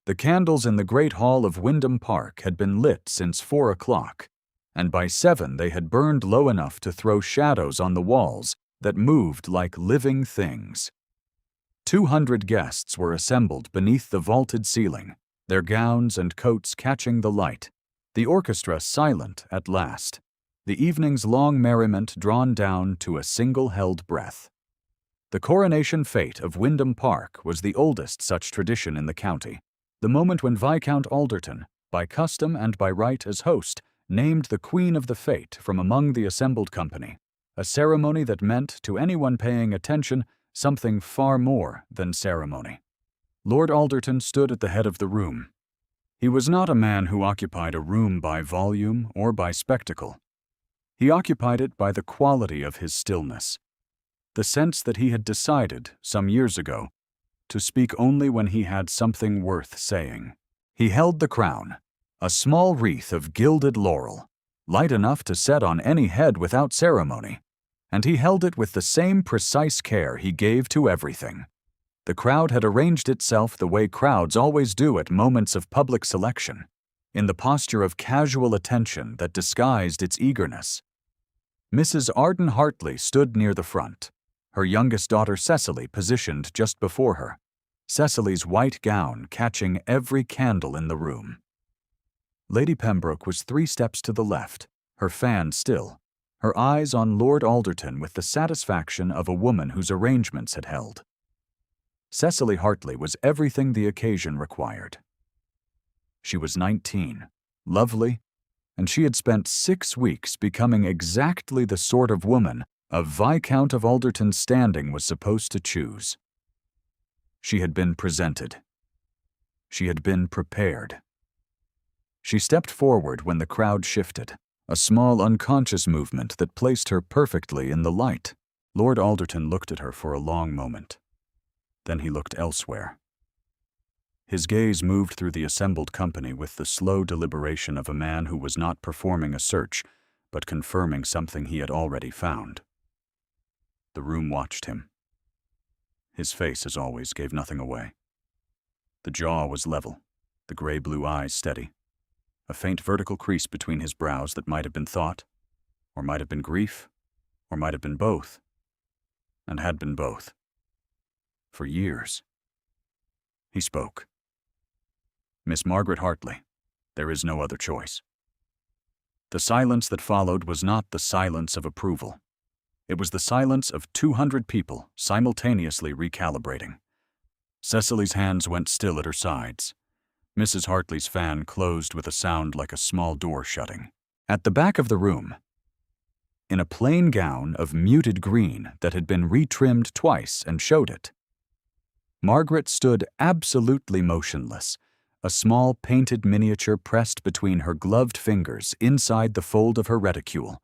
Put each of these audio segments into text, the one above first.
The candles in the great hall of Wyndham Park had been lit since 4 o'clock, and by 7 they had burned low enough to throw shadows on the walls that moved like living things. 200 guests were assembled beneath the vaulted ceiling, their gowns and coats catching the light, the orchestra silent at last, the evening's long merriment drawn down to a single held breath. The coronation fete of Wyndham Park was the oldest such tradition in the county, the moment when Viscount Alderton, by custom and by right as host, named the Queen of the Fete from among the assembled company, a ceremony that meant, to anyone paying attention, something far more than ceremony. Lord Alderton stood at the head of the room. He was not a man who occupied a room by volume or by spectacle. He occupied it by the quality of his stillness, the sense that he had decided, some years ago, to speak only when he had something worth saying. He held the crown, a small wreath of gilded laurel, light enough to set on any head without ceremony, and he held it with the same precise care he gave to everything. The crowd had arranged itself the way crowds always do at moments of public selection, in the posture of casual attention that disguised its eagerness. Mrs. Arden Hartley stood near the front, her youngest daughter Cecily positioned just before her, Cecily's white gown catching every candle in the room. Lady Pembroke was 3 steps to the left, her fan still, her eyes on Lord Alderton with the satisfaction of a woman whose arrangements had held. Cecily Hartley was everything the occasion required. She was 19, lovely, and she had spent 6 weeks becoming exactly the sort of woman a Viscount of Alderton's standing was supposed to choose. She had been presented. She had been prepared. She stepped forward when the crowd shifted, a small unconscious movement that placed her perfectly in the light. Lord Alderton looked at her for a long moment. Then he looked elsewhere. His gaze moved through the assembled company with the slow deliberation of a man who was not performing a search, but confirming something he had already found. The room watched him. His face, as always, gave nothing away. The jaw was level, the gray-blue eyes steady, a faint vertical crease between his brows that might have been thought, or might have been grief, or might have been both, and had been both. For years. He spoke. "Miss Margaret Hartley, there is no other choice." The silence that followed was not the silence of approval. It was the silence of 200 people simultaneously recalibrating. Cecily's hands went still at her sides. Mrs. Hartley's fan closed with a sound like a small door shutting. At the back of the room, in a plain gown of muted green that had been retrimmed twice and showed it, Margaret stood absolutely motionless, a small painted miniature pressed between her gloved fingers inside the fold of her reticule,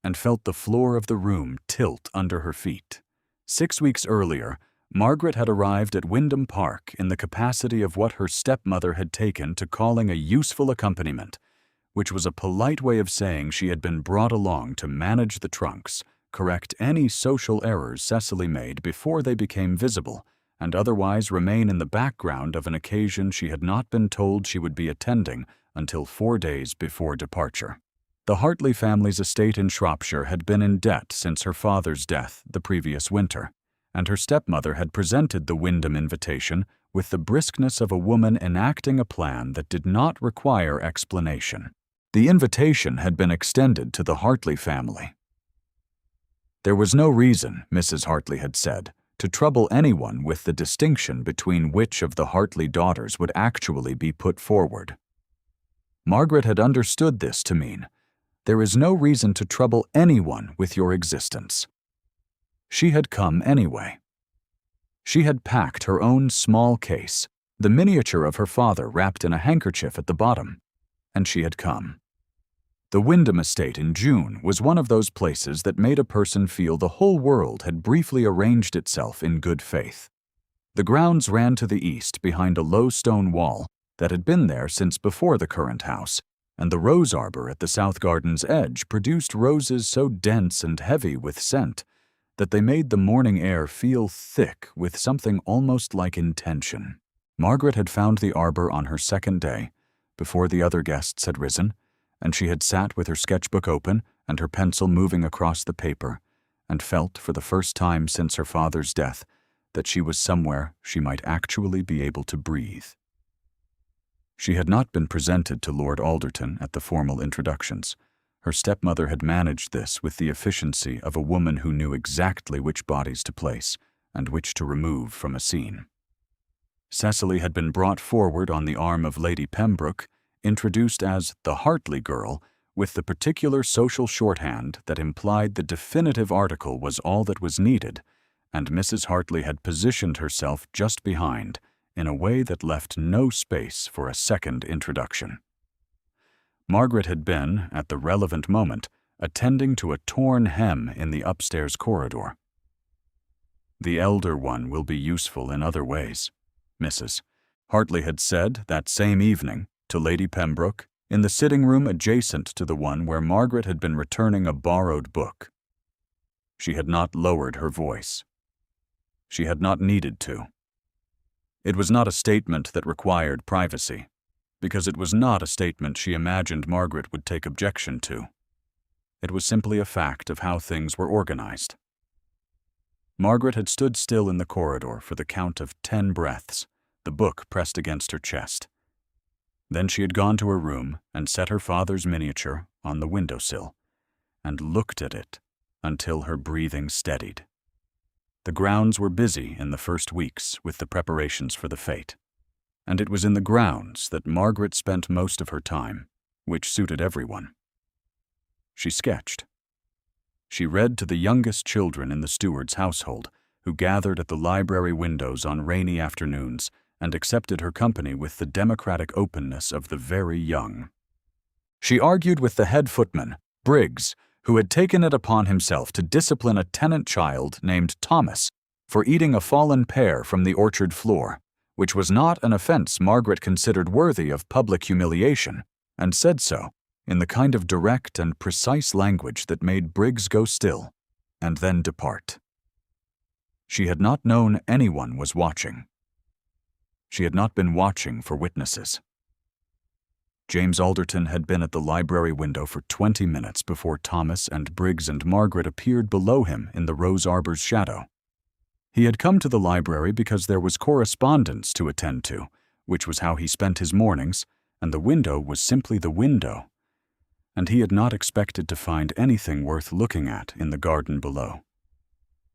and felt the floor of the room tilt under her feet. 6 weeks earlier, Margaret had arrived at Wyndham Park in the capacity of what her stepmother had taken to calling a useful accompaniment, which was a polite way of saying she had been brought along to manage the trunks, correct any social errors Cecily made before they became visible, and otherwise remain in the background of an occasion she had not been told she would be attending until 4 days before departure. The Hartley family's estate in Shropshire had been in debt since her father's death the previous winter, and her stepmother had presented the Wyndham invitation with the briskness of a woman enacting a plan that did not require explanation. The invitation had been extended to the Hartley family. There was no reason, Mrs. Hartley had said, to trouble anyone with the distinction between which of the Hartley daughters would actually be put forward. Margaret had understood this to mean, there is no reason to trouble anyone with your existence. She had come anyway. She had packed her own small case, the miniature of her father wrapped in a handkerchief at the bottom, and she had come. The Wyndham estate in June was one of those places that made a person feel the whole world had briefly arranged itself in good faith. The grounds ran to the east behind a low stone wall that had been there since before the current house, and the rose arbor at the south garden's edge produced roses so dense and heavy with scent that they made the morning air feel thick with something almost like intention. Margaret had found the arbor on her second day, before the other guests had risen, and she had sat with her sketchbook open and her pencil moving across the paper, and felt for the first time since her father's death that she was somewhere she might actually be able to breathe. She had not been presented to Lord Alderton at the formal introductions. Her stepmother had managed this with the efficiency of a woman who knew exactly which bodies to place and which to remove from a scene. Cecily had been brought forward on the arm of Lady Pembroke, introduced as the Hartley girl, with the particular social shorthand that implied the definitive article was all that was needed, and Mrs. Hartley had positioned herself just behind, in a way that left no space for a second introduction. Margaret had been, at the relevant moment, attending to a torn hem in the upstairs corridor. The elder one will be useful in other ways, Mrs. Hartley had said that same evening to Lady Pembroke in the sitting room adjacent to the one where Margaret had been returning a borrowed book. She had not lowered her voice. She had not needed to. It was not a statement that required privacy, because it was not a statement she imagined Margaret would take objection to. It was simply a fact of how things were organized. Margaret had stood still in the corridor for the count of 10 breaths, the book pressed against her chest. Then she had gone to her room and set her father's miniature on the windowsill, and looked at it until her breathing steadied. The grounds were busy in the first weeks with the preparations for the fete, and it was in the grounds that Margaret spent most of her time, which suited everyone. She sketched. She read to the youngest children in the steward's household, who gathered at the library windows on rainy afternoons and accepted her company with the democratic openness of the very young. She argued with the head footman, Briggs, who had taken it upon himself to discipline a tenant child named Thomas for eating a fallen pear from the orchard floor, which was not an offense Margaret considered worthy of public humiliation, and said so in the kind of direct and precise language that made Briggs go still and then depart. She had not known anyone was watching. She had not been watching for witnesses. James Alderton had been at the library window for 20 minutes before Thomas and Briggs and Margaret appeared below him in the rose arbor's shadow. He had come to the library because there was correspondence to attend to, which was how he spent his mornings, and the window was simply the window, and he had not expected to find anything worth looking at in the garden below.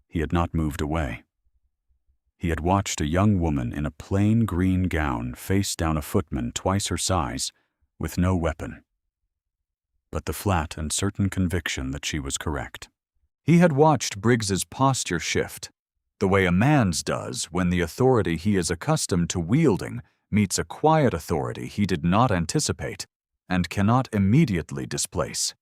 He had not moved away. He had watched a young woman in a plain green gown face down a footman twice her size, with no weapon, but the flat and certain conviction that she was correct. He had watched Briggs's posture shift, the way a man's does when the authority he is accustomed to wielding meets a quiet authority he did not anticipate and cannot immediately displace.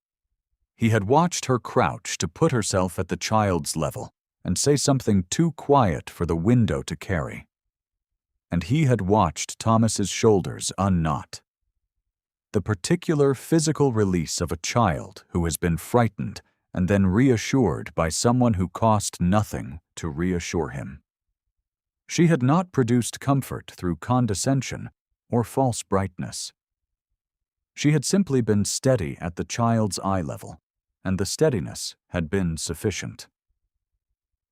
He had watched her crouch to put herself at the child's level and say something too quiet for the window to carry. And he had watched Thomas's shoulders unknot. The particular physical release of a child who has been frightened and then reassured by someone who cost nothing to reassure him. She had not produced comfort through condescension or false brightness. She had simply been steady at the child's eye level, and the steadiness had been sufficient.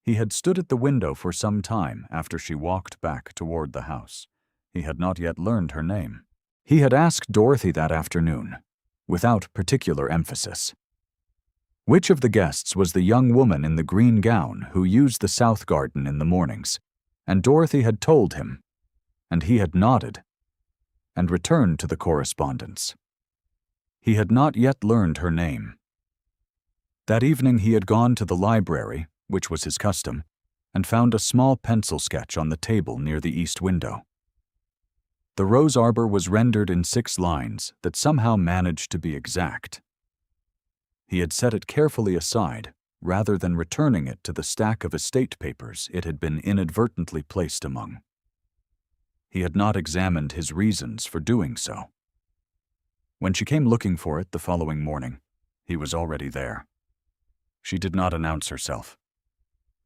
He had stood at the window for some time after she walked back toward the house. He had not yet learned her name. He had asked Dorothy that afternoon, without particular emphasis. Which of the guests was the young woman in the green gown who used the south garden in the mornings? And Dorothy had told him, and he had nodded, and returned to the correspondence. He had not yet learned her name. That evening he had gone to the library, which was his custom, and found a small pencil sketch on the table near the east window. The rose arbor was rendered in 6 lines that somehow managed to be exact. He had set it carefully aside, rather than returning it to the stack of estate papers it had been inadvertently placed among. He had not examined his reasons for doing so. When she came looking for it the following morning, he was already there. She did not announce herself.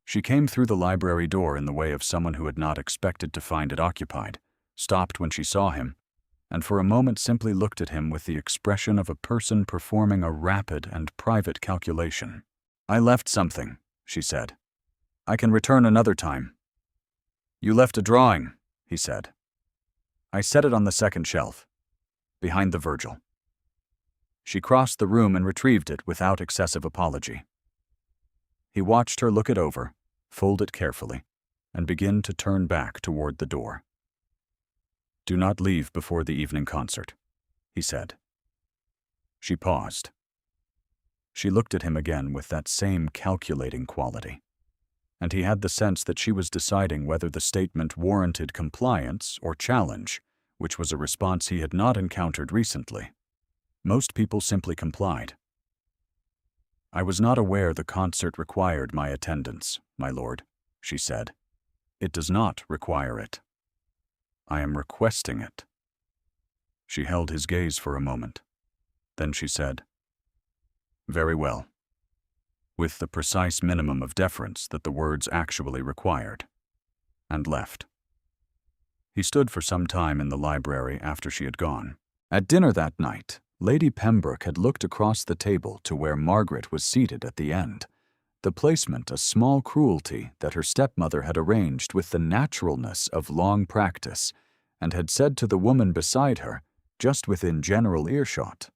She came through the library door in the way of someone who had not expected to find it occupied, stopped when she saw him, and for a moment simply looked at him with the expression of a person performing a rapid and private calculation. "I left something," she said. "I can return another time." "You left a drawing," he said. "I set it on the second shelf, behind the Virgil." She crossed the room and retrieved it without excessive apology. He watched her look it over, fold it carefully, and begin to turn back toward the door. "Do not leave before the evening concert," he said. She paused. She looked at him again with that same calculating quality, and he had the sense that she was deciding whether the statement warranted compliance or challenge, which was a response he had not encountered recently. Most people simply complied. "I was not aware the concert required my attendance, my lord," she said. "It does not require it. I am requesting it." She held his gaze for a moment. Then she said, "Very well," with the precise minimum of deference that the words actually required, and left. He stood for some time in the library after she had gone. At dinner that night, Lady Pembroke had looked across the table to where Margaret was seated at the end, the placement a small cruelty that her stepmother had arranged with the naturalness of long practice, and had said to the woman beside her, just within general earshot,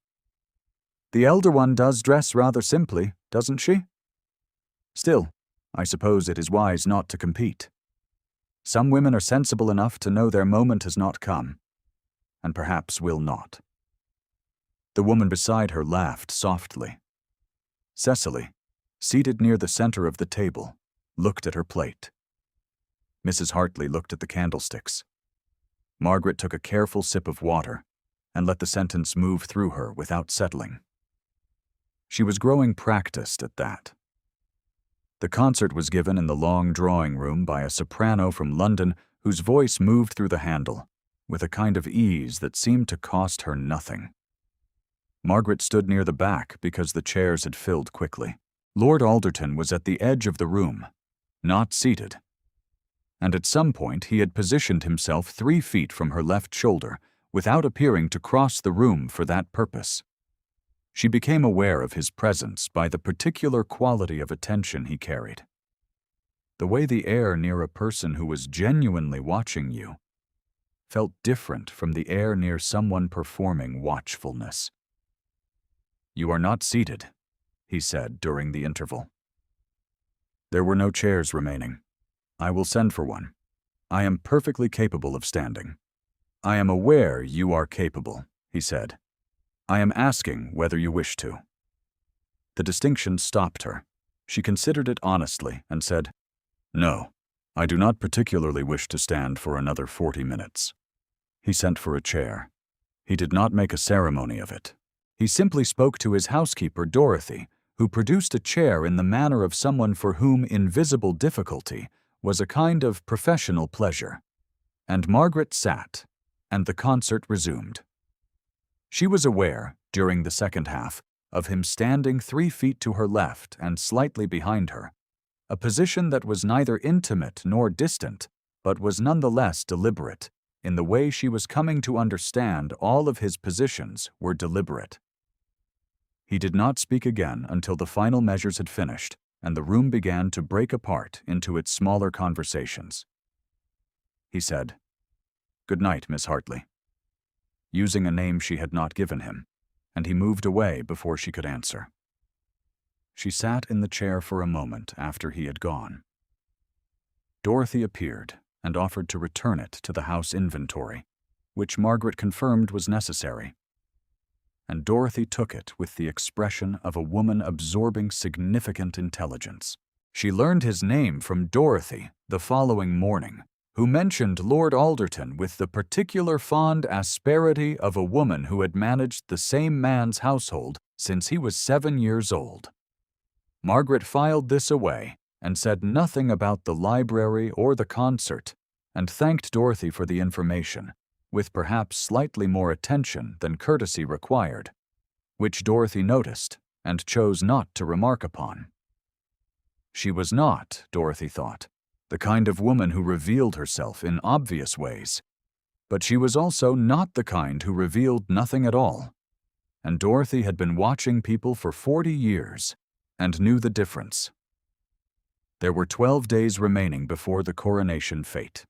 "The elder one does dress rather simply, doesn't she? Still, I suppose it is wise not to compete. Some women are sensible enough to know their moment has not come, and perhaps will not." The woman beside her laughed softly. Cecily, seated near the center of the table, looked at her plate. Mrs. Hartley looked at the candlesticks. Margaret took a careful sip of water and let the sentence move through her without settling. She was growing practiced at that. The concert was given in the long drawing room by a soprano from London whose voice moved through the handle with a kind of ease that seemed to cost her nothing. Margaret stood near the back because the chairs had filled quickly. Lord Alderton was at the edge of the room, not seated, and at some point he had positioned himself 3 feet from her left shoulder without appearing to cross the room for that purpose. She became aware of his presence by the particular quality of attention he carried. The way the air near a person who was genuinely watching you felt different from the air near someone performing watchfulness. "You are not seated," he said during the interval. There were no chairs remaining. "I will send for one. I am perfectly capable of standing." "I am aware you are capable," he said. "I am asking whether you wish to." The distinction stopped her. She considered it honestly and said, "No, I do not particularly wish to stand for another 40 minutes. He sent for a chair. He did not make a ceremony of it. He simply spoke to his housekeeper, Dorothy, who produced a chair in the manner of someone for whom invisible difficulty was a kind of professional pleasure. And Margaret sat, and the concert resumed. She was aware, during the second half, of him standing 3 feet to her left and slightly behind her, a position that was neither intimate nor distant, but was nonetheless deliberate, in the way she was coming to understand all of his positions were deliberate. He did not speak again until the final measures had finished and the room began to break apart into its smaller conversations. He said, "Good night, Miss Hartley," using a name she had not given him, and he moved away before she could answer. She sat in the chair for a moment after he had gone. Dorothy appeared and offered to return it to the house inventory, which Margaret confirmed was necessary. And Dorothy took it with the expression of a woman absorbing significant intelligence. She learned his name from Dorothy the following morning, who mentioned Lord Alderton with the particular fond asperity of a woman who had managed the same man's household since he was 7 years old. Margaret filed this away and said nothing about the library or the concert, and thanked Dorothy for the information, with perhaps slightly more attention than courtesy required, which Dorothy noticed and chose not to remark upon. She was not, Dorothy thought, the kind of woman who revealed herself in obvious ways. But she was also not the kind who revealed nothing at all, and Dorothy had been watching people for 40 years and knew the difference. There were 12 days remaining before the coronation fete.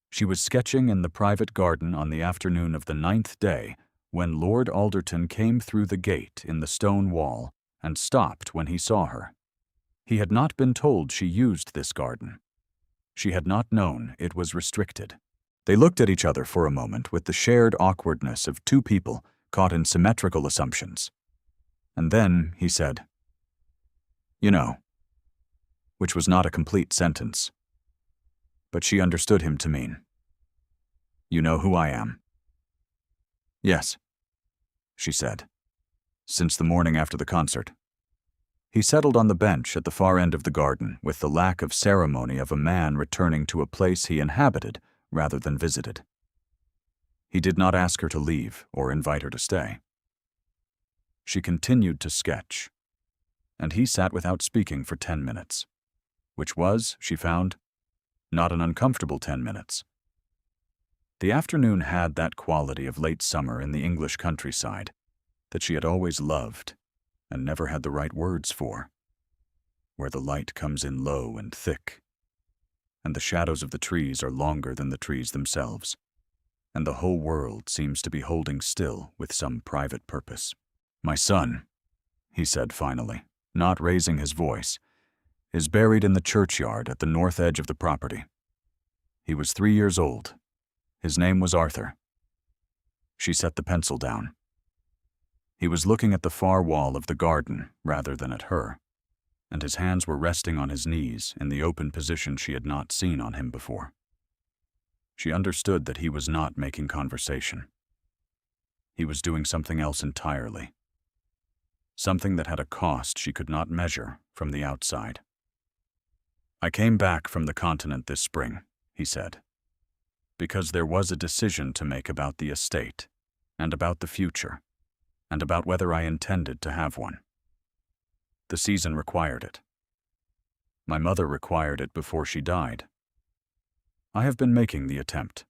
She was sketching in the private garden on the afternoon of the 9th day when Lord Alderton came through the gate in the stone wall and stopped when he saw her. He had not been told she used this garden. She had not known it was restricted. They looked at each other for a moment with the shared awkwardness of two people caught in symmetrical assumptions. And then he said, "You know," which was not a complete sentence. But she understood him to mean, "You know who I am?" "Yes," she said, "since the morning after the concert." He settled on the bench at the far end of the garden with the lack of ceremony of a man returning to a place he inhabited rather than visited. He did not ask her to leave or invite her to stay. She continued to sketch, and he sat without speaking for 10 minutes, which was, she found, not an uncomfortable 10 minutes. The afternoon had that quality of late summer in the English countryside that she had always loved and never had the right words for, where the light comes in low and thick, and the shadows of the trees are longer than the trees themselves, and the whole world seems to be holding still with some private purpose. "My son," he said finally, not raising his voice, "is buried in the churchyard at the north edge of the property. He was 3 years old. His name was Arthur." She set the pencil down. He was looking at the far wall of the garden rather than at her, and his hands were resting on his knees in the open position she had not seen on him before. She understood that he was not making conversation. He was doing something else entirely, something that had a cost she could not measure from the outside. "I came back from the continent this spring," he said, "because there was a decision to make about the estate, and about the future, and about whether I intended to have one. The season required it. My mother required it before she died. I have been making the attempt."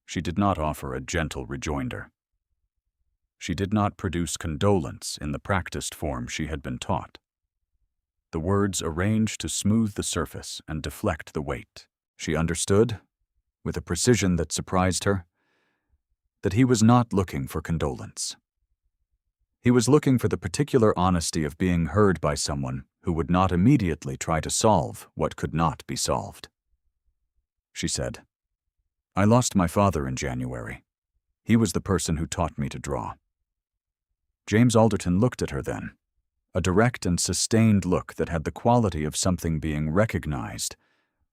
She did not offer a gentle rejoinder. She did not produce condolence in the practiced form she had been taught. The words arranged to smooth the surface and deflect the weight. She understood, with a precision that surprised her, that he was not looking for condolence. He was looking for the particular honesty of being heard by someone who would not immediately try to solve what could not be solved. She said, "I lost my father in January. He was the person who taught me to draw." James Alderton looked at her then, a direct and sustained look that had the quality of something being recognized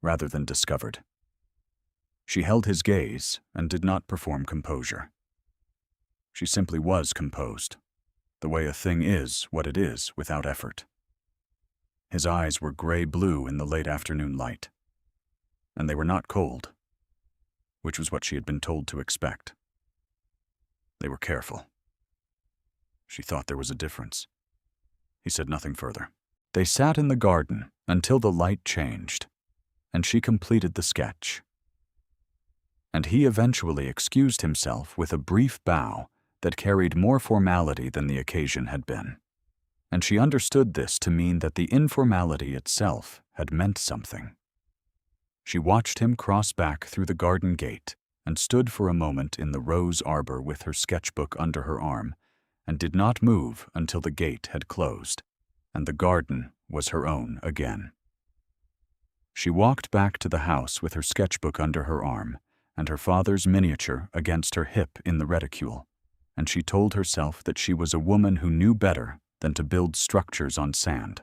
rather than discovered. She held his gaze and did not perform composure. She simply was composed, the way a thing is what it is without effort. His eyes were gray-blue in the late afternoon light, and they were not cold, which was what she had been told to expect. They were careful. She thought there was a difference. He said nothing further. They sat in the garden until the light changed, and she completed the sketch. And he eventually excused himself with a brief bow that carried more formality than the occasion had been. And she understood this to mean that the informality itself had meant something. She watched him cross back through the garden gate and stood for a moment in the rose arbor with her sketchbook under her arm, and did not move until the gate had closed, and the garden was her own again. She walked back to the house with her sketchbook under her arm and her father's miniature against her hip in the reticule, and she told herself that she was a woman who knew better than to build structures on sand.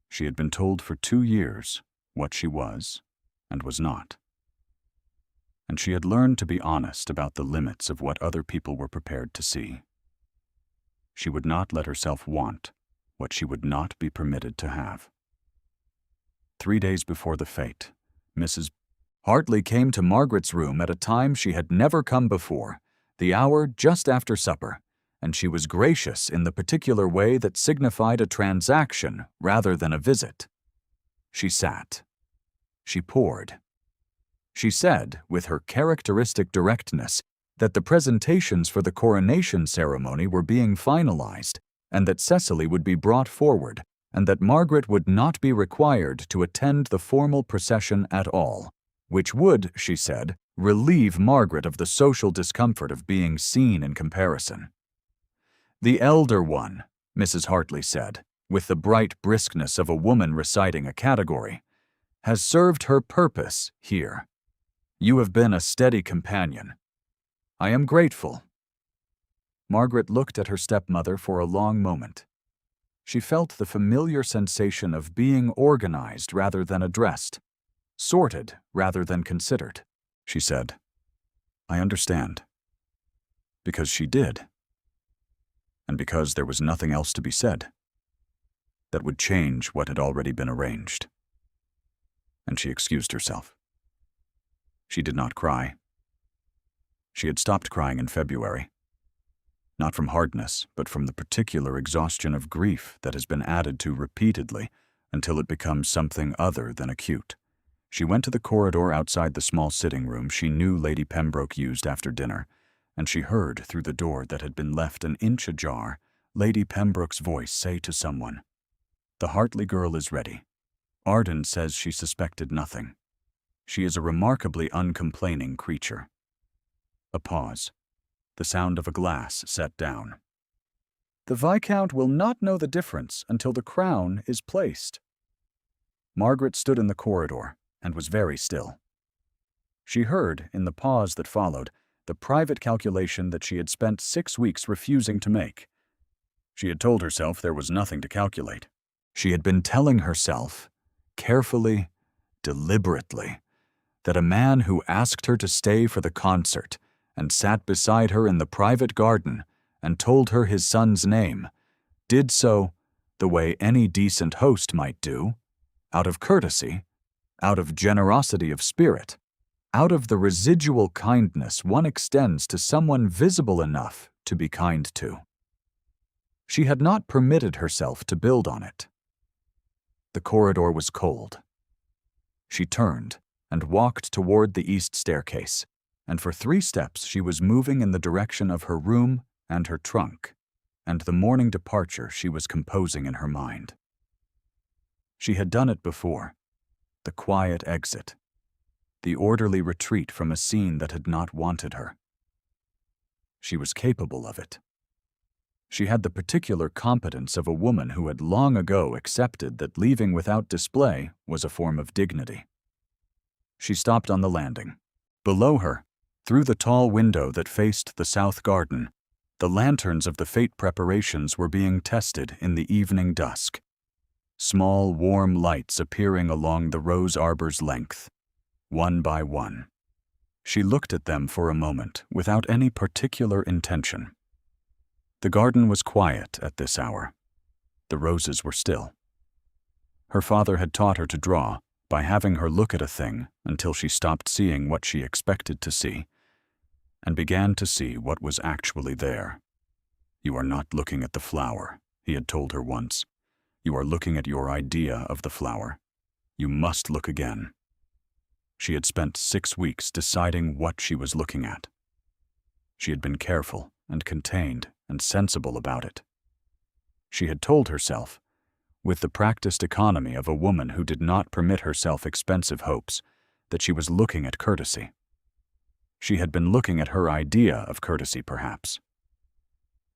She had been told for 2 years what she was and was not. And she had learned to be honest about the limits of what other people were prepared to see. She would not let herself want what she would not be permitted to have. 3 days before the fete, Mrs. Hartley came to Margaret's room at a time she had never come before, the hour just after supper, and she was gracious in the particular way that signified a transaction rather than a visit. She sat. She poured. She said, with her characteristic directness, that the presentations for the coronation ceremony were being finalized, and that Cecily would be brought forward, and that Margaret would not be required to attend the formal procession at all, which would, she said, relieve Margaret of the social discomfort of being seen in comparison. "The elder one," Mrs. Hartley said, with the bright briskness of a woman reciting a category, "has served her purpose here. You have been a steady companion. I am grateful." Margaret looked at her stepmother for a long moment. She felt the familiar sensation of being organized rather than addressed, sorted rather than considered. She said, "I understand." Because she did. And because there was nothing else to be said that would change what had already been arranged. And she excused herself. She did not cry. She had stopped crying in February. Not from hardness, but from the particular exhaustion of grief that has been added to repeatedly until it becomes something other than acute. She went to the corridor outside the small sitting room she knew Lady Pembroke used after dinner, and she heard through the door that had been left an inch ajar Lady Pembroke's voice say to someone, "The Hartley girl is ready. Arden says she suspected nothing. She is a remarkably uncomplaining creature." A pause. The sound of a glass set down. "The Viscount will not know the difference until the crown is placed." Margaret stood in the corridor and was very still. She heard, in the pause that followed, the private calculation that she had spent 6 weeks refusing to make. She had told herself there was nothing to calculate. She had been telling herself, carefully, deliberately, that a man who asked her to stay for the concert and sat beside her in the private garden and told her his son's name, did so the way any decent host might do, out of courtesy, out of generosity of spirit, out of the residual kindness one extends to someone visible enough to be kind to. She had not permitted herself to build on it. The corridor was cold. She turned and walked toward the east staircase, and for 3 steps she was moving in the direction of her room and her trunk, and the morning departure she was composing in her mind. She had done it before, the quiet exit, the orderly retreat from a scene that had not wanted her. She was capable of it. She had the particular competence of a woman who had long ago accepted that leaving without display was a form of dignity. She stopped on the landing. Below her, through the tall window that faced the south garden, the lanterns of the fete preparations were being tested in the evening dusk, small warm lights appearing along the rose arbor's length, one by one. She looked at them for a moment without any particular intention. The garden was quiet at this hour. The roses were still. Her father had taught her to draw by having her look at a thing until she stopped seeing what she expected to see and began to see what was actually there. "You are not looking at the flower," he had told her once. "You are looking at your idea of the flower. You must look again." She had spent 6 weeks deciding what she was looking at. She had been careful and contained and sensible about it. She had told herself, with the practiced economy of a woman who did not permit herself expensive hopes, that she was looking at courtesy. She had been looking at her idea of courtesy, perhaps.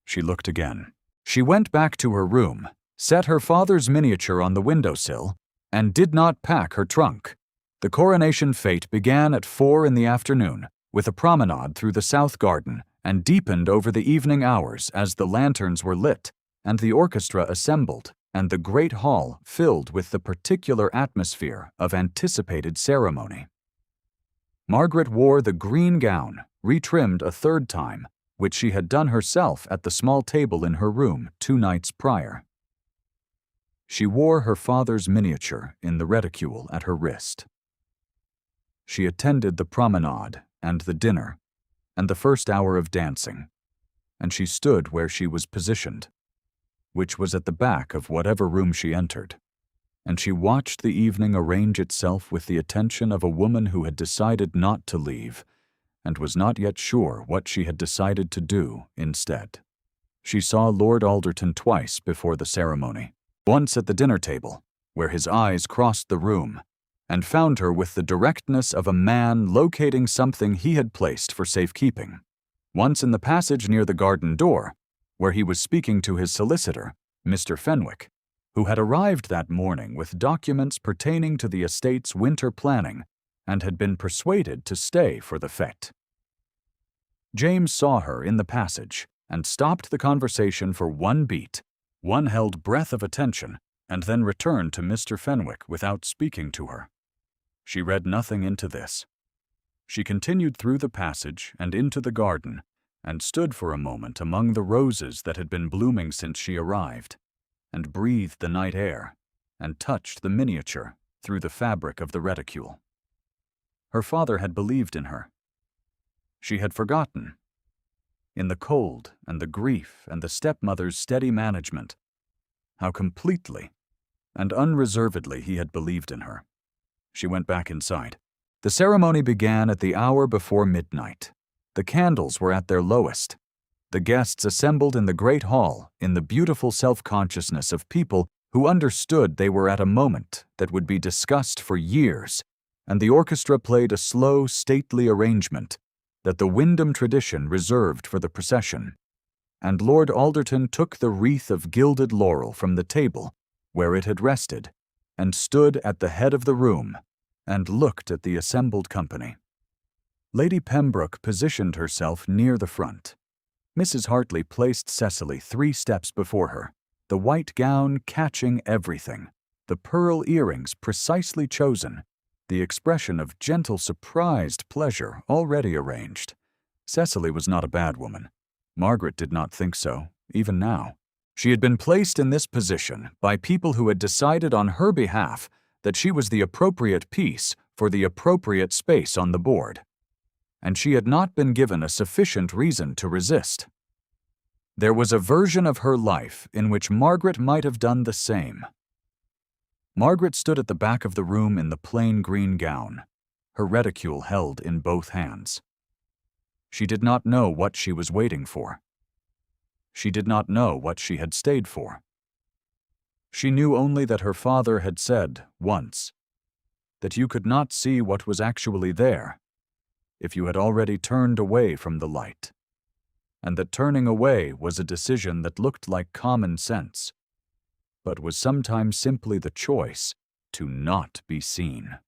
She looked again. She went back to her room, set her father's miniature on the windowsill, and did not pack her trunk. The coronation fete began at 4 in the afternoon, with a promenade through the south garden, and deepened over the evening hours as the lanterns were lit, and the orchestra assembled, and the great hall filled with the particular atmosphere of anticipated ceremony. Margaret wore the green gown, retrimmed a 3rd time, which she had done herself at the small table in her room 2 nights prior. She wore her father's miniature in the reticule at her wrist. She attended the promenade and the dinner, and the first hour of dancing, and she stood where she was positioned, which was at the back of whatever room she entered. and she watched the evening arrange itself with the attention of a woman who had decided not to leave, and was not yet sure what she had decided to do instead. She saw Lord Alderton twice before the ceremony, once at the dinner table, where his eyes crossed the room, and found her with the directness of a man locating something he had placed for safekeeping, once in the passage near the garden door, where he was speaking to his solicitor, Mr. Fenwick, who had arrived that morning with documents pertaining to the estate's winter planning and had been persuaded to stay for the fête. James saw her in the passage and stopped the conversation for one beat, one held breath of attention, and then returned to Mr. Fenwick without speaking to her. She read nothing into this. She continued through the passage and into the garden, and stood for a moment among the roses that had been blooming since she arrived, and breathed the night air, and touched the miniature through the fabric of the reticule. Her father had believed in her. She had forgotten. In the cold and the grief and the stepmother's steady management, how completely and unreservedly he had believed in her. She went back inside. The ceremony began at the hour before midnight. The candles were at their lowest. The guests assembled in the great hall in the beautiful self-consciousness of people who understood they were at a moment that would be discussed for years, and the orchestra played a slow, stately arrangement that the Wyndham tradition reserved for the procession, and Lord Alderton took the wreath of gilded laurel from the table where it had rested, and stood at the head of the room and looked at the assembled company. Lady Pembroke positioned herself near the front. Mrs. Hartley placed Cecily 3 steps before her, the white gown catching everything, the pearl earrings precisely chosen, the expression of gentle, surprised pleasure already arranged. Cecily was not a bad woman. Margaret did not think so, even now. She had been placed in this position by people who had decided on her behalf that she was the appropriate piece for the appropriate space on the board, and she had not been given a sufficient reason to resist. There was a version of her life in which Margaret might have done the same. Margaret stood at the back of the room in the plain green gown, her reticule held in both hands. She did not know what she was waiting for. She did not know what she had stayed for. She knew only that her father had said, once, that you could not see what was actually there if you had already turned away from the light, and that turning away was a decision that looked like common sense, but was sometimes simply the choice to not be seen.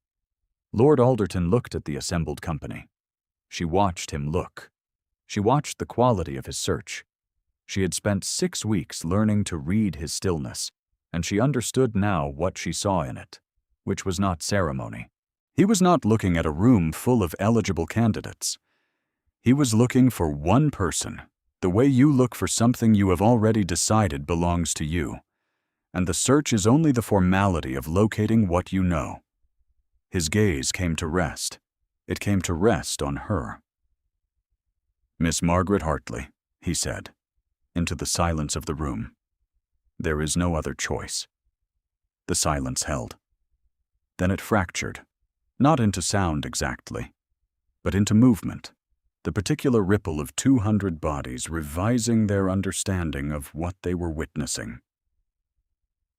Lord Alderton looked at the assembled company. She watched him look. She watched the quality of his search. She had spent 6 weeks learning to read his stillness, and she understood now what she saw in it, which was not ceremony. He was not looking at a room full of eligible candidates. He was looking for one person, the way you look for something you have already decided belongs to you, and the search is only the formality of locating what you know. His gaze came to rest. It came to rest on her. "Miss Margaret Hartley," he said, into the silence of the room. "There is no other choice." The silence held. Then it fractured, not into sound exactly, but into movement, the particular ripple of 200 bodies revising their understanding of what they were witnessing.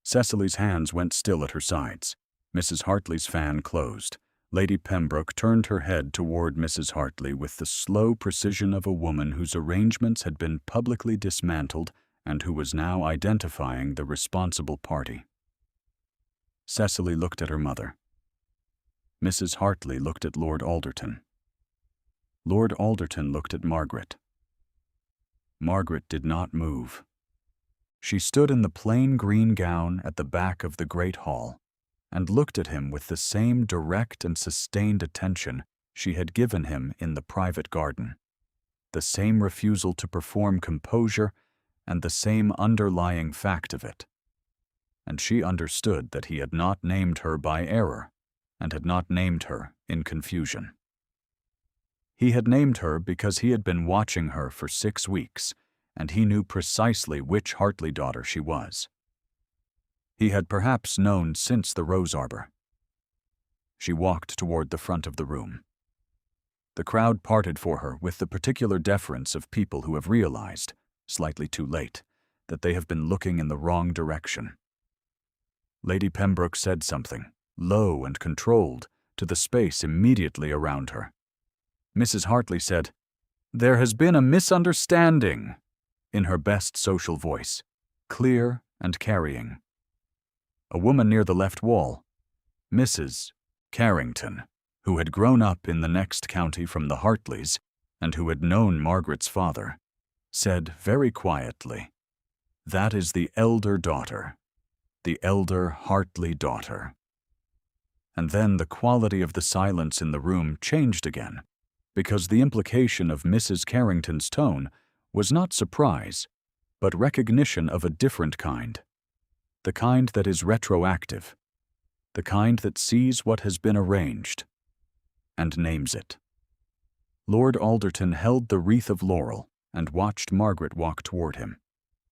Cecily's hands went still at her sides. Mrs. Hartley's fan closed. Lady Pembroke turned her head toward Mrs. Hartley with the slow precision of a woman whose arrangements had been publicly dismantled and who was now identifying the responsible party. Cecily looked at her mother. Mrs. Hartley looked at Lord Alderton. Lord Alderton looked at Margaret. Margaret did not move. She stood in the plain green gown at the back of the great hall, and looked at him with the same direct and sustained attention she had given him in the private garden, the same refusal to perform composure and the same underlying fact of it. And she understood that he had not named her by error, and had not named her in confusion. He had named her because he had been watching her for 6 weeks, and he knew precisely which Hartley daughter she was. He had perhaps known since the rose arbor. She walked toward the front of the room. The crowd parted for her with the particular deference of people who have realized, slightly too late, that they have been looking in the wrong direction. Lady Pembroke said something, low and controlled, to the space immediately around her. Mrs. Hartley said, "There has been a misunderstanding," in her best social voice, clear and carrying. A woman near the left wall, Mrs. Carrington, who had grown up in the next county from the Hartleys and who had known Margaret's father, said very quietly, "That is the elder daughter, the elder Hartley daughter." And then the quality of the silence in the room changed again, because the implication of Mrs. Carrington's tone was not surprise, but recognition of a different kind, the kind that is retroactive, the kind that sees what has been arranged and names it. Lord Alderton held the wreath of laurel and watched Margaret walk toward him.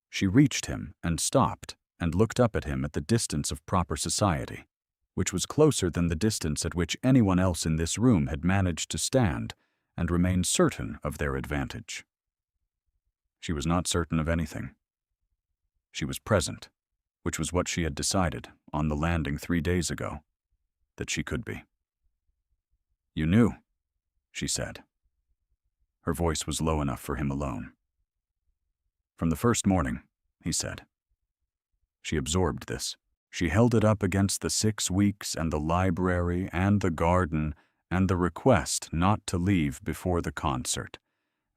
She reached him and stopped and looked up at him at the distance of proper society, which was closer than the distance at which anyone else in this room had managed to stand and remain certain of their advantage. She was not certain of anything. She was present, which was what she had decided on the landing 3 days ago that she could be. "You knew," she said. Her voice was low enough for him alone. "From the first morning," he said. She absorbed this. She held it up against the 6 weeks and the library and the garden and the request not to leave before the concert,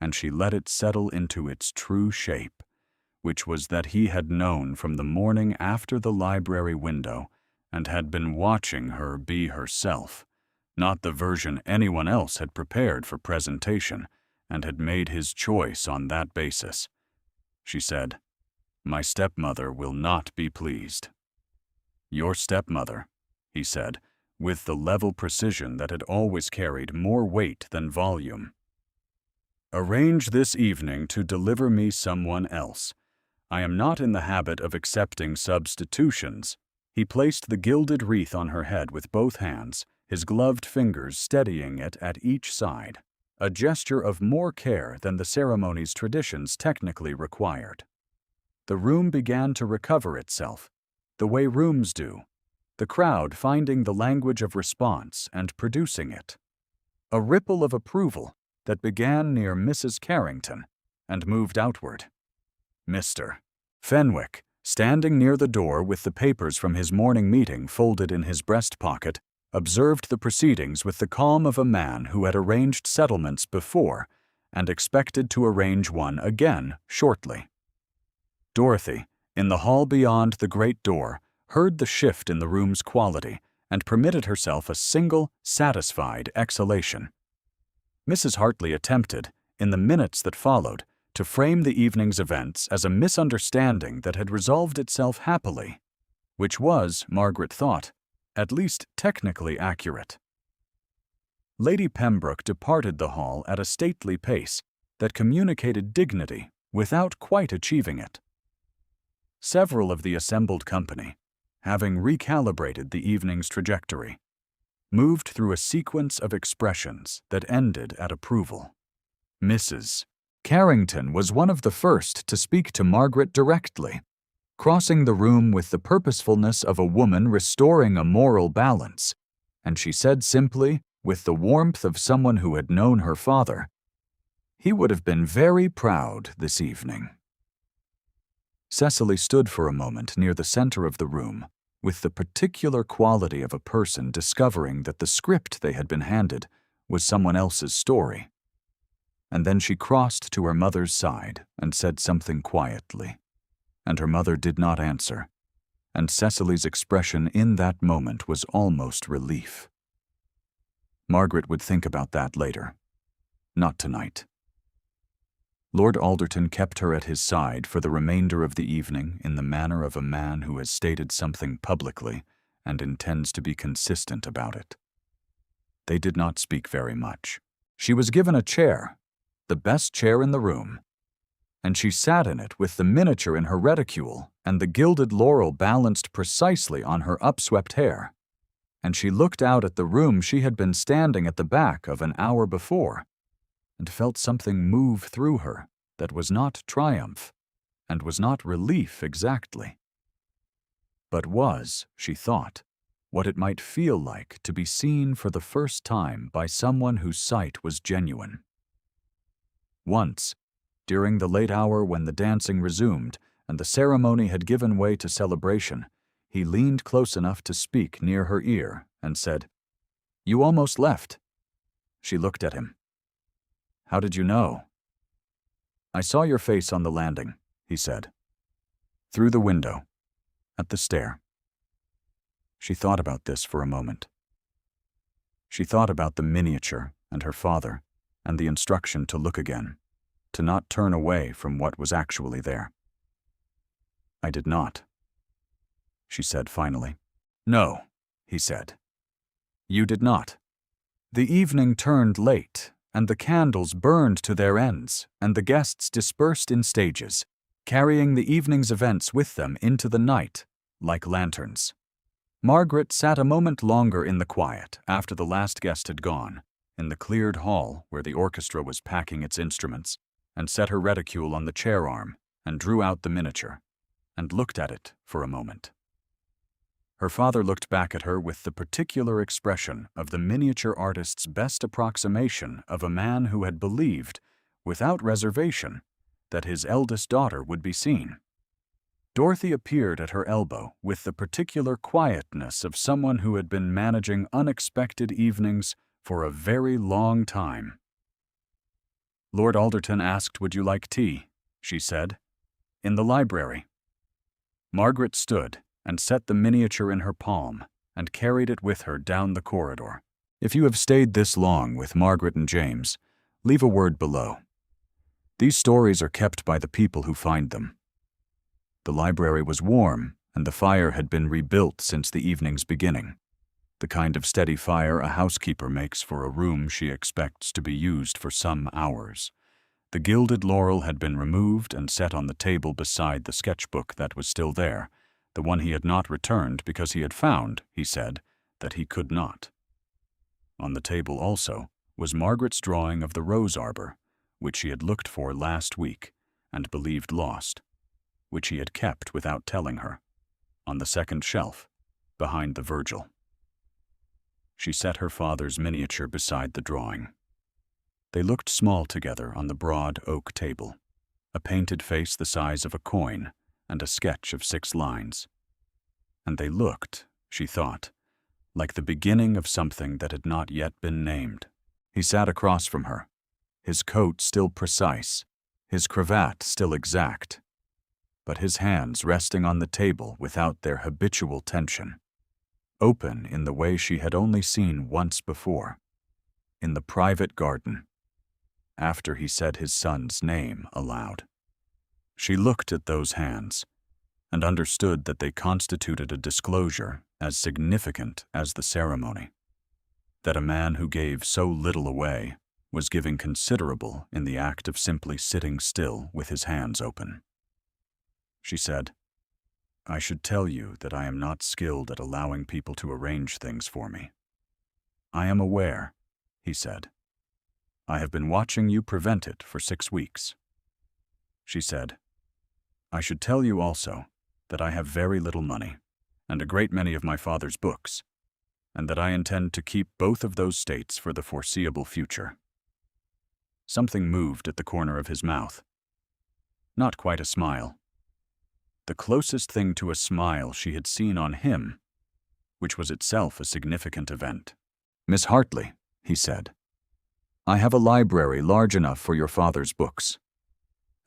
and she let it settle into its true shape, which was that he had known from the morning after the library window and had been watching her be herself, not the version anyone else had prepared for presentation, and had made his choice on that basis. She said, "My stepmother will not be pleased." "Your stepmother," he said, with the level precision that had always carried more weight than volume. "Arrange this evening to deliver me someone else. I am not in the habit of accepting substitutions." He placed the gilded wreath on her head with both hands, his gloved fingers steadying it at each side, a gesture of more care than the ceremony's traditions technically required. The room began to recover itself, the way rooms do, the crowd finding the language of response and producing it. A ripple of approval that began near Mrs. Carrington and moved outward. Mr. Fenwick, standing near the door with the papers from his morning meeting folded in his breast pocket, observed the proceedings with the calm of a man who had arranged settlements before and expected to arrange one again shortly. Dorothy, in the hall beyond the great door, heard the shift in the room's quality and permitted herself a single, satisfied exhalation. Mrs. Hartley attempted, in the minutes that followed, to frame the evening's events as a misunderstanding that had resolved itself happily, which was, Margaret thought, at least technically accurate. Lady Pembroke departed the hall at a stately pace that communicated dignity without quite achieving it. Several of the assembled company, having recalibrated the evening's trajectory, moved through a sequence of expressions that ended at approval. Mrs. Carrington was one of the first to speak to Margaret directly, crossing the room with the purposefulness of a woman restoring a moral balance, and she said simply, with the warmth of someone who had known her father, "He would have been very proud this evening." Cecily stood for a moment near the center of the room, with the particular quality of a person discovering that the script they had been handed was someone else's story. And then she crossed to her mother's side and said something quietly, and her mother did not answer, and Cecily's expression in that moment was almost relief. Margaret would think about that later, not tonight. Lord Alderton kept her at his side for the remainder of the evening in the manner of a man who has stated something publicly and intends to be consistent about it. They did not speak very much. She was given a chair, the best chair in the room, and she sat in it with the miniature in her reticule and the gilded laurel balanced precisely on her upswept hair. And she looked out at the room she had been standing at the back of an hour before, and felt something move through her that was not triumph, and was not relief exactly, but was, she thought, what it might feel like to be seen for the first time by someone whose sight was genuine. Once, during the late hour when the dancing resumed and the ceremony had given way to celebration, he leaned close enough to speak near her ear and said, "You almost left." She looked at him. "How did you know?" "I saw your face on the landing," he said. "Through the window, at the stair." She thought about this for a moment. She thought about the miniature and her father and the instruction to look again, to not turn away from what was actually there. "I did not," she said finally. "No," he said. "You did not." The evening turned late, and the candles burned to their ends, and the guests dispersed in stages, carrying the evening's events with them into the night, like lanterns. Margaret sat a moment longer in the quiet after the last guest had gone, in the cleared hall where the orchestra was packing its instruments, and set her reticule on the chair arm and drew out the miniature, and looked at it for a moment. Her father looked back at her with the particular expression of the miniature artist's best approximation of a man who had believed, without reservation, that his eldest daughter would be seen. Dorothy appeared at her elbow with the particular quietness of someone who had been managing unexpected evenings for a very long time. "Lord Alderton asked, 'Would you like tea?' she said. 'In the library.'" Margaret stood and set the miniature in her palm and carried it with her down the corridor. If you have stayed this long with Margaret and James, leave a word below. These stories are kept by the people who find them. The library was warm, and the fire had been rebuilt since the evening's beginning, the kind of steady fire a housekeeper makes for a room she expects to be used for some hours. The gilded laurel had been removed and set on the table beside the sketchbook that was still there, the one he had not returned because he had found, he said, that he could not. On the table also was Margaret's drawing of the rose arbor, which she had looked for last week and believed lost, which he had kept without telling her, on the second shelf, behind the Virgil. She set her father's miniature beside the drawing. They looked small together on the broad oak table, a painted face the size of a coin and a sketch of 6 lines. And they looked, she thought, like the beginning of something that had not yet been named. He sat across from her, his coat still precise, his cravat still exact, but his hands resting on the table without their habitual tension, open in the way she had only seen once before, in the private garden, after he said his son's name aloud. She looked at those hands and understood that they constituted a disclosure as significant as the ceremony, that a man who gave so little away was giving considerable in the act of simply sitting still with his hands open. She said, "I should tell you that I am not skilled at allowing people to arrange things for me." "I am aware," he said. "I have been watching you prevent it for 6 weeks." She said, "I should tell you also that I have very little money and a great many of my father's books, and that I intend to keep both of those states for the foreseeable future." Something moved at the corner of his mouth. Not quite a smile. The closest thing to a smile she had seen on him, which was itself a significant event. "Miss Hartley," he said, "I have a library large enough for your father's books,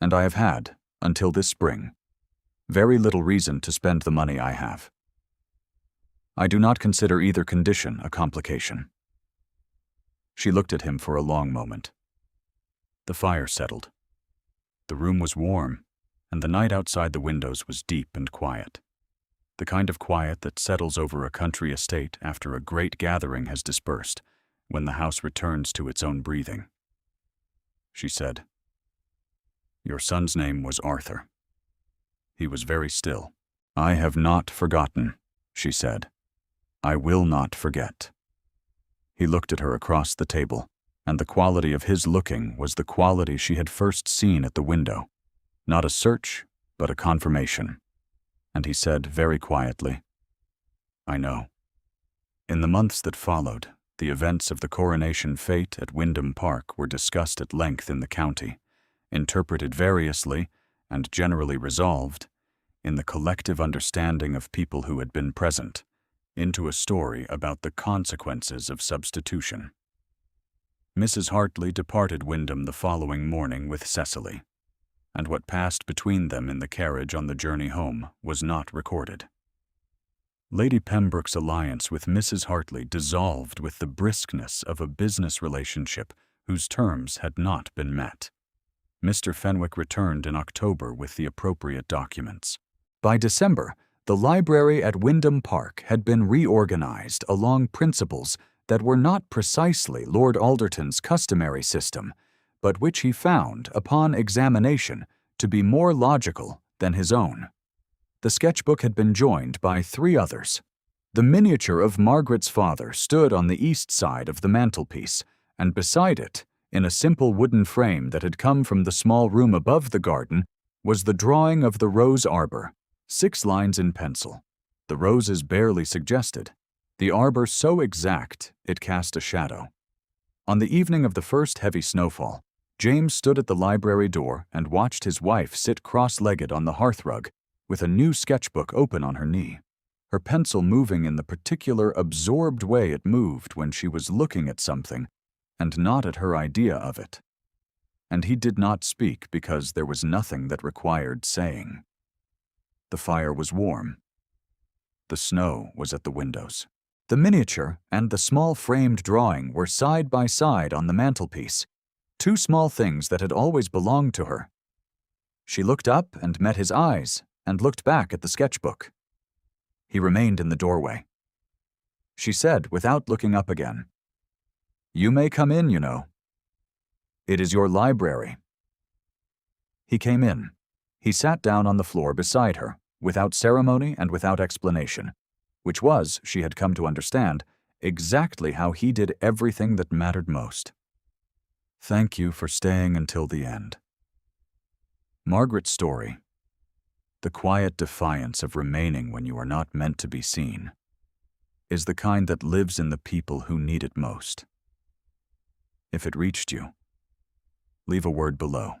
and I have had, until this spring, very little reason to spend the money I have. I do not consider either condition a complication." She looked at him for a long moment. The fire settled. The room was warm, and the night outside the windows was deep and quiet, the kind of quiet that settles over a country estate after a great gathering has dispersed, when the house returns to its own breathing. She said, Your son's name was Arthur. He was very still. I have not forgotten, she said. I will not forget. He looked at her across the table, and the quality of his looking was the quality she had first seen at the window. Not a search, but a confirmation. And he said very quietly, I know. In the months that followed, the events of the Coronation fete at Wyndham Park were discussed at length in the county, interpreted variously, and generally resolved, in the collective understanding of people who had been present, into a story about the consequences of substitution. Mrs. Hartley departed Wyndham the following morning with Cecily, and what passed between them in the carriage on the journey home was not recorded. Lady Pembroke's alliance with Mrs. Hartley dissolved with the briskness of a business relationship whose terms had not been met. Mr. Fenwick returned in October with the appropriate documents. By December, the library at Wyndham Park had been reorganized along principles that were not precisely Lord Alderton's customary system, but which he found, upon examination, to be more logical than his own. The sketchbook had been joined by 3 others. The miniature of Margaret's father stood on the east side of the mantelpiece, and beside it, in a simple wooden frame that had come from the small room above the garden, was the drawing of the rose arbor, 6 lines in pencil. The roses barely suggested, the arbor so exact it cast a shadow. On the evening of the first heavy snowfall, James stood at the library door and watched his wife sit cross-legged on the hearthrug, with a new sketchbook open on her knee, her pencil moving in the particular absorbed way it moved when she was looking at something and not at her idea of it. And he did not speak because there was nothing that required saying. The fire was warm. The snow was at the windows. The miniature and the small framed drawing were side by side on the mantelpiece, 2 small things that had always belonged to her. She looked up and met his eyes, and looked back at the sketchbook. He remained in the doorway. She said, without looking up again, You may come in, you know. It is your library. He came in. He sat down on the floor beside her, without ceremony and without explanation, which was, she had come to understand, exactly how he did everything that mattered most. Thank you for staying until the end. Margaret's story, the quiet defiance of remaining when you are not meant to be seen, is the kind that lives in the people who need it most. If it reached you, leave a word below.